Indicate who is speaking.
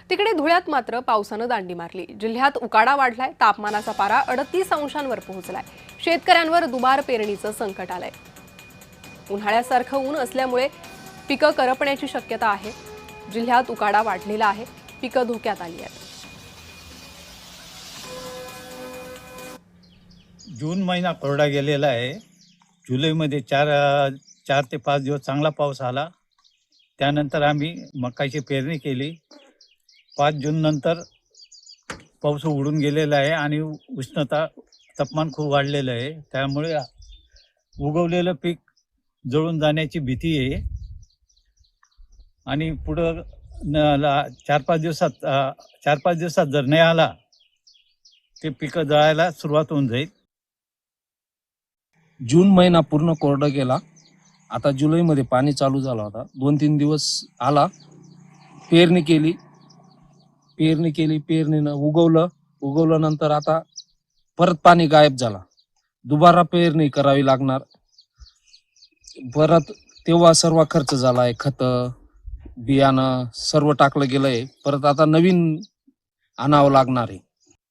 Speaker 1: तिकडे धुळ्यात मात्र पावसानं दांडी मारली। जिल्ह्यात उकाडा वाढलाय, तापमानाचा पारा 38 अंशांवर पोहोचलाय। शेतकऱ्यांवर दुबार पेरणीचं संकट आलंय। उन्हाळ्यासारखं ऊन असल्यामुळे पिकं करपण्याची शक्यता आहे। जिल्ह्यात उकाडा वाढलेला आहे, पिकं धोक्यात आली आहेत।
Speaker 2: जून महिना कोरडा गेलेला आहे। जुलैमध्ये 4 ते 5 दिवस चांगला पाऊस आला। त्यानंतर आम्ही मकाची पेरणी केली। 5 जून नंतर पाऊस उडून गेलेला आहे आणि तापमान खूप वाढलेलं आहे। त्यामुळे उगवलेलं पीक जळून जाण्याची भीती आहे आणि पुढं 4-5 दिवसात जर नाही आला ते पिकं जळायला सुरुवात होऊन जाईल।
Speaker 3: जून महिना पूर्ण कोरडा गेला। आता जुलैमध्ये पाणी चालू झाला होता, 2-3 दिवस आला। पेरणी केली, पेरणीनं उगवलं नंतर आता परत पाणी गायब झाला। दुबारा पेरणी करावी लागणार। परत तेव्हा सर्व खर्च झालाय, खतं बियाणं सर्व टाकलं गेलंय। परत आता नवीन आणावं लागणार आहे।